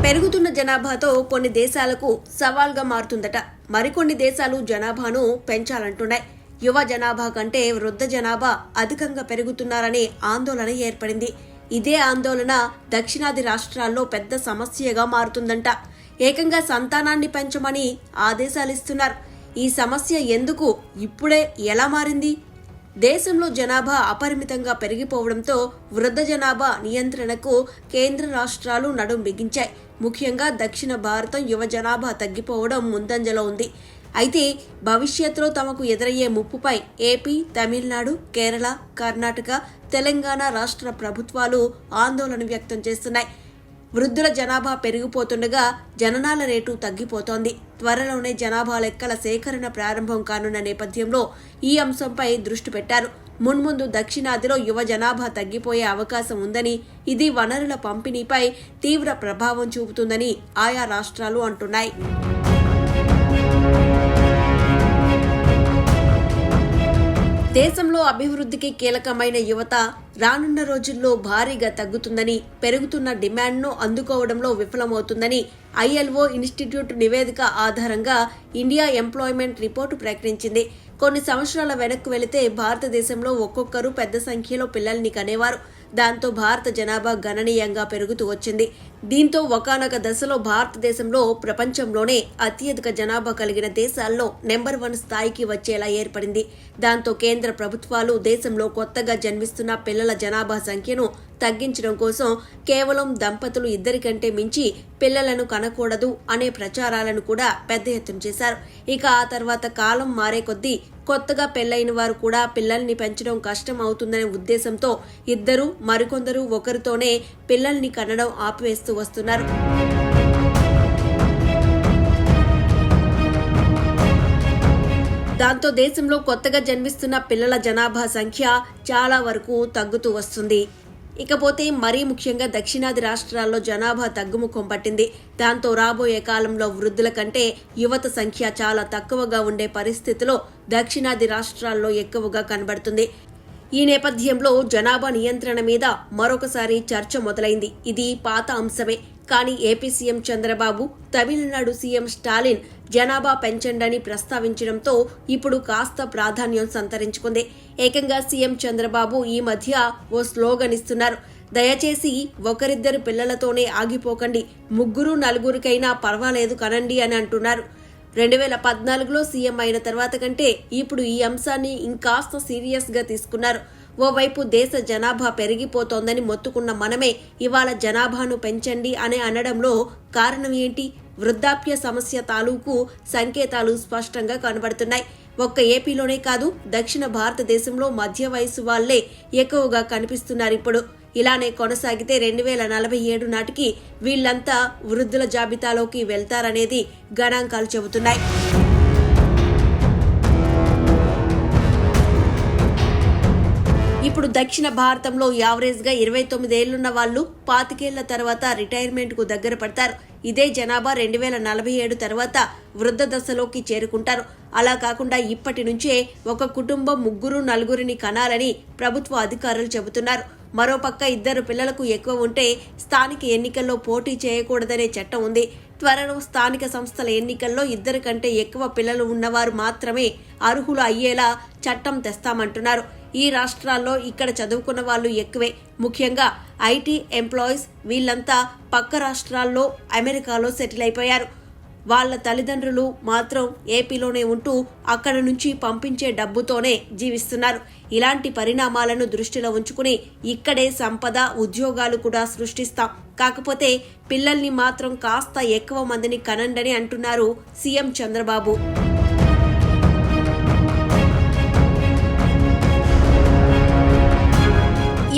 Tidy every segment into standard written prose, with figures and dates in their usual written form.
పెరుగుతున్న జనాభాతో కొన్ని దేశాలకు సవాల్గా మారుతుందట. మరికొన్ని దేశాలు జనాభాను పెంచాలంటున్నాయి. యువ జనాభా కంటే వృద్ధ జనాభా అధికంగా పెరుగుతున్నారనే ఆందోళన ఏర్పడింది. ఇదే ఆందోళన దక్షిణాది రాష్ట్రాల్లో పెద్ద సమస్యగా మారుతుందంట. ఏకంగా సంతానాన్ని పెంచమని ఆదేశాలిస్తున్నారు. ఈ సమస్య ఎందుకు, ఇప్పుడే ఎలా మారింది? దేశంలో జనాభా అపరిమితంగా పెరిగిపోవడంతో వృద్ధ జనాభా నియంత్రణకు కేంద్ర రాష్ట్రాలు నడుం బిగించాయి. ముఖ్యంగా దక్షిణ భారతం యువ జనాభా తగ్గిపోవడం ముందంజలో ఉంది. అయితే భవిష్యత్తులో తమకు ఎదురయ్యే ముప్పుపై ఏపీ, తమిళనాడు, కేరళ, కర్ణాటక, తెలంగాణ రాష్ట్ర ప్రభుత్వాలు ఆందోళన వ్యక్తం చేస్తున్నాయి. వృద్ధుల జనాభా పెరిగిపోతుండగా జననాల రేటు తగ్గిపోతోంది. త్వరలోనే జనాభా లెక్కల సేకరణ ప్రారంభం కానున్న నేపథ్యంలో ఈ అంశంపై దృష్టి పెట్టారు. మున్ముందు దక్షిణాదిలో యువ జనాభా తగ్గిపోయే అవకాశం ఉందని, ఇది వనరుల పంపిణీపై తీవ్ర ప్రభావం చూపుతుందని ఆయా రాష్ట్రాలు అంటున్నాయి. దేశంలో అభివృద్ధికి కీలకమైన యువత రానున్న రోజుల్లో భారీగా తగ్గుతుందని, పెరుగుతున్న డిమాండ్ను అందుకోవడంలో విఫలమవుతుందని ఐఎల్ఓ ఇన్స్టిట్యూట్ నివేదిక ఆధారంగా ఇండియా ఎంప్లాయ్మెంట్ రిపోర్టు ప్రకటించింది. కొన్ని సంవత్సరాల వెనక్కు వెళితే భారతదేశంలో ఒక్కొక్కరు పెద్ద సంఖ్యలో పిల్లల్ని కనేవారు. దాంతో భారత జనాభా గణనీయంగా పెరుగుతూ వచ్చింది. దీంతో ఒకానొక దశలో భారతదేశంలో ప్రపంచంలోనే అత్యధిక జనాభా కలిగిన దేశాల్లో నెంబర్ 1 స్థాయికి వచ్చేలా ఏర్పడింది. దాంతో కేంద్ర ప్రభుత్వాలు దేశంలో కొత్తగా జన్మిస్తున్న పిల్లల జనాభా సంఖ్యను తగ్గించడం కోసం కేవలం దంపతులు ఇద్దరికంటే మించి పిల్లలను కనకూడదు అనే ప్రచారాలను కూడా పెద్ద ఎత్తున చేశారు. ఇక ఆ తర్వాత కాలం మారే కొద్దీ కొత్తగా పెళ్లైన వారు కూడా పిల్లల్ని పెంచడం కష్టం అవుతుందనే ఉద్దేశంతో ఇద్దరు, మరికొందరు ఒకరితోనే పిల్లల్ని కనడం ఆపివేస్తూ వస్తున్నారు. దాంతో దేశంలో కొత్తగా జన్మిస్తున్న పిల్లల జనాభా సంఖ్య చాలా వరకు తగ్గుతూ వస్తుంది. ఇకపోతే మరీ ముఖ్యంగా దక్షిణాది రాష్ట్రాల్లో జనాభా తగ్గుముఖం పట్టింది. దాంతో రాబోయే కాలంలో వృద్ధుల కంటే యువత సంఖ్య చాలా తక్కువగా ఉండే పరిస్థితిలో దక్షిణాది రాష్ట్రాల్లో ఎక్కువగా కనబడుతుంది. ఈ నేపథ్యంలో జనాభా నియంత్రణ మీద మరొకసారి చర్చ మొదలైంది. ఇది పాత అంశమే. కానీ AP CM Chandrababu, Tamil Nadu CM Stalin జనాభా పెంచండని ప్రస్తావించడంతో ఇప్పుడు కాస్త ప్రాధాన్యం సంతరించుకుంది. ఏకంగా సీఎం చంద్రబాబు ఈ మధ్య ఓ స్లోగన్ ఇస్తున్నారు. దయచేసి ఒకరిద్దరు పిల్లలతోనే ఆగిపోకండి, 3, 4కైనా పర్వాలేదు కనండి అని అంటున్నారు. 2014లో సీఎం అయిన తర్వాత కంటే ఇప్పుడు ఈ అంశాన్ని ఇంకాస్త సీరియస్గా తీసుకున్నారు. ఓవైపు దేశ జనాభా పెరిగిపోతోందని మొత్తుకున్న మనమే ఇవాళ జనాభాను పెంచండి అని అనడంలో కారణం ఏంటి? వృద్ధాప్య సమస్య తాలూకు సంకేతాలు స్పష్టంగా కనబడుతున్నాయి. ఒక్క ఏపీలోనే కాదు, దక్షిణ భారతదేశంలో మధ్య వయసు వాళ్లే ఎక్కువగా కనిపిస్తున్నారు. ఇప్పుడు ఇలానే కొనసాగితే 2047 నాటికి వీళ్లంతా వృద్ధుల జాబితాలోకి వెళ్తారనేది గణాంకాలు చెబుతున్నాయి. ఇప్పుడు దక్షిణ భారతంలో యావరేజ్గా 29 ఏళ్లున్న వాళ్ళు 25 ఏళ్ల తర్వాత రిటైర్మెంట్కు దగ్గర పడతారు. ఇదే జనాభా 2047 తర్వాత వృద్ధ దశలోకి చేరుకుంటారు. అలా కాకుండా ఇప్పటి నుంచే ఒక కుటుంబం 3, 4ని కనాలని ప్రభుత్వ అధికారులు చెబుతున్నారు. మరోపక్క ఇద్దరు పిల్లలకు ఎక్కువ ఉంటే స్థానిక ఎన్నికల్లో పోటీ చేయకూడదనే చట్టం ఉంది. త్వరలో స్థానిక సంస్థల ఎన్నికల్లో 2 కంటే ఎక్కువ పిల్లలు ఉన్నవారు మాత్రమే అర్హులు అయ్యేలా చట్టం తెస్తామంటున్నారు. ఈ రాష్ట్రాల్లో ఇక్కడ చదువుకున్న వాళ్ళు ఎక్కువే. ముఖ్యంగా ఐటీ ఎంప్లాయీస్ వీళ్ళంతా పక్క రాష్ట్రాల్లో, అమెరికాలో సెటిల్ అయిపోయారు. వాళ్ళ తల్లిదండ్రులు మాత్రం ఏపీలోనే ఉంటూ అక్కడ నుంచి పంపించే డబ్బుతోనే జీవిస్తున్నారు. ఇలాంటి పరిణామాలను దృష్టిలో ఉంచుకుని ఇక్కడే సంపద, ఉద్యోగాలు కూడా సృష్టిస్తాం. కాకపోతే పిల్లల్ని మాత్రం కాస్త ఎక్కువ మందిని కనండని అంటున్నారు సీఎం చంద్రబాబు.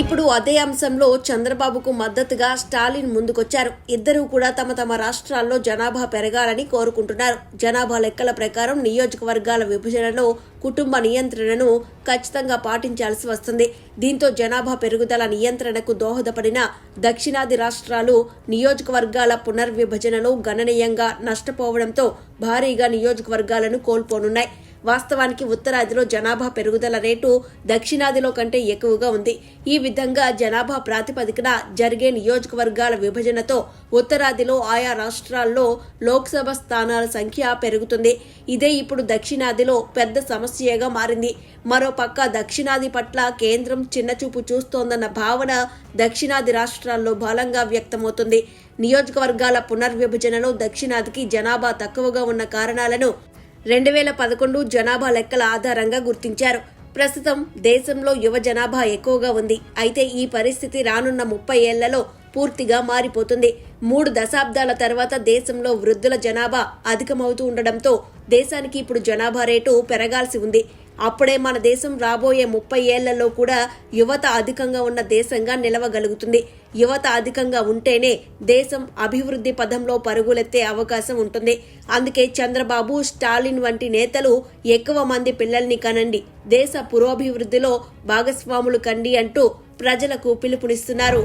ఇప్పుడు అదే అంశంలో చంద్రబాబుకు మద్దతుగా స్టాలిన్ ముందుకొచ్చారు. ఇద్దరూ కూడా తమ తమ రాష్ట్రాల్లో జనాభా పెరగాలని కోరుకుంటున్నారు. జనాభా లెక్కల ప్రకారం నియోజకవర్గాల విభజనలో కుటుంబ నియంత్రణను ఖచ్చితంగా పాటించాల్సి వస్తుంది. దీంతో జనాభా పెరుగుదల నియంత్రణకు దోహదపడిన దక్షిణాది రాష్ట్రాలు నియోజకవర్గాల పునర్విభజనలో గణనీయంగా నష్టపోవడంతో భారీగా నియోజకవర్గాలను కోల్పోనున్నాయి. వాస్తవానికి ఉత్తరాదిలో జనాభా పెరుగుదల రేటు దక్షిణాదిలో కంటే ఎక్కువగా ఉంది. ఈ విధంగా జనాభా ప్రాతిపదికన జరిగే నియోజకవర్గాల విభజనతో ఉత్తరాదిలో ఆయా రాష్ట్రాల్లో లోక్సభ స్థానాల సంఖ్య పెరుగుతుంది. ఇదే ఇప్పుడు దక్షిణాదిలో పెద్ద సమస్యగా మారింది. మరోపక్క దక్షిణాది పట్ల కేంద్రం చిన్నచూపు చూస్తోందన్న భావన దక్షిణాది రాష్ట్రాల్లో బలంగా వ్యక్తమవుతుంది. నియోజకవర్గాల పునర్విభజనలో దక్షిణాదికి జనాభా తక్కువగా ఉన్న కారణాలను 2011 జనాభా లెక్కల ఆధారంగా గుర్తించారు. ప్రస్తుతం దేశంలో యువ జనాభా ఎక్కువగా ఉంది. అయితే ఈ పరిస్థితి రానున్న 30 ఏళ్లలో పూర్తిగా మారిపోతుంది. 3 దశాబ్దాల తర్వాత దేశంలో వృద్ధుల జనాభా అధికమవుతూ ఉండడంతో దేశానికి ఇప్పుడు జనాభా రేటు పెరగాల్సి ఉంది. అప్పుడే మన దేశం రాబోయే 30 ఏళ్లలో కూడా యువత అధికంగా ఉన్న దేశంగా నిలవగలుగుతుంది. యువత అధికంగా ఉంటేనే దేశం అభివృద్ధి పథంలో పరుగులెత్తే అవకాశం ఉంటుంది. అందుకే చంద్రబాబు, స్టాలిన్ వంటి నేతలు ఎక్కువ మంది పిల్లల్ని కనండి, దేశ పురోభివృద్ధిలో భాగస్వాములు కండి అంటూ ప్రజలకు పిలుపునిస్తున్నారు.